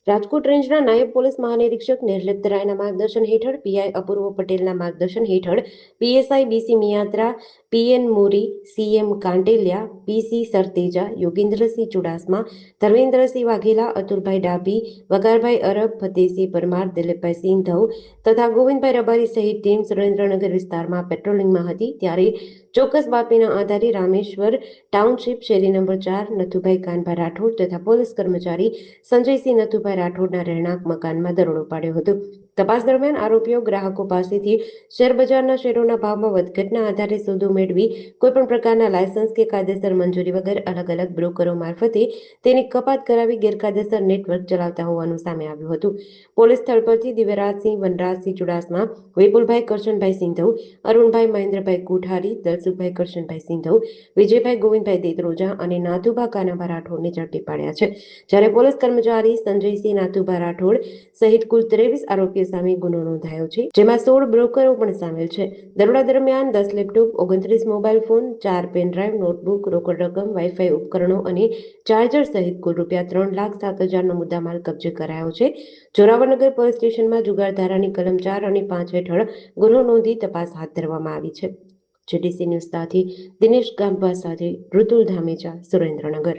રાજકોટ રેન્જના નાયબ પોલીસ મહાનિરીક્ષક નિર્લિપ્ત રાયના માર્ગદર્શન હેઠળ પીઆઈ અપૂર્વ પટેલના માર્ગદર્શન હેઠળ પીએસઆઈ બીસી મિયાત્રા, પીએન મોરી, સીએમ કાંટેલિયા, પીસી સરતેજા, યોગેન્દ્રસિંહ ચુડાસમા, ધર્મેન્દ્રસિંહ વાઘેલા, અતુલભાઈ ડાભી, વગારભાઈ અરબ, ફતેહસિંહ પરમાર, દિલીપભાઈ સિંધવ તથા ગોવિંદભાઈ રબારી સહિત ટીમ સુરેન્દ્રનગર વિસ્તારમાં પેટ્રોલિંગમાં હતી ત્યારે ચોક્કસ બાતમીના આધારે રામેશ્વર ટાઉનશીપ શેરી નંબર 4 નથુભાઈ કાનભાઈ રાઠોડ તથા પોલીસ કર્મચારી સંજયસિંહ નથુભાઈ રાઠોડના રહેણાંક મકાનમાં દરોડો પાડ્યો હતો. તપાસ દરમિયાન આરોપીઓ ગ્રાહકો પાસેથી શેરબજારના શેરોના ભાવમાં વધઘટના આધારે સોદો મેળવી કોઈપણ પ્રકારના લાયસન્સ કે કાયદેસર મંજૂરી વગર અલગ અલગ બ્રોકરો મારફતે તેની કપાત કરાવી ગેરકાયદેસર નેટવર્ક ચલાવતા હોવાનું સામે આવ્યું હતું. પોલીસ સ્થળ પરથી દિવ્યરાજસિંહ વનરાજસિંહ ચુડાસમા, વિપુલભાઈ કરશનભાઈ સિંધવ, અરુણભાઈ મહેન્દ્રભાઈ કોઠારી, દલસુખભાઈ કરશનભાઈ સિંધવ, વિજયભાઈ ગોવિંદભાઈ દેત્રોજા અને નાથુભા કાનાભા રાઠોડને ઝડપી પાડ્યા છે. જ્યારે પોલીસ કર્મચારી સંજયસિંહ નાથુભા રાઠોડ સહિત કુલ 23 આરોપીઓ સામે ગુનો નોંધાયો છે, જેમાં 16 બ્રોકરો પણ સામેલ છે. દરોડા દરમિયાન 10 laptop, 29 mobile phone, 4 pen drive, notebook, રોકડ રકમ, વાઈફાઈ ઉપકરણો અને ચાર્જર સહિત કુલ ₹3,07,000નો મુદ્દામાલ કબજે કરાયો છે. જોરાવરનગર પોલીસ સ્ટેશનમાં જુગાર ધારાની કલમ 4 અને 5 હેઠળ ગુનો નોંધી તપાસ હાથ ધરવામાં આવી છે. જીટીસી ન્યૂઝ સાથે દિનેશ ગાંભા સાથે ઋતુલ ધામેચા, સુરેન્દ્રનગર.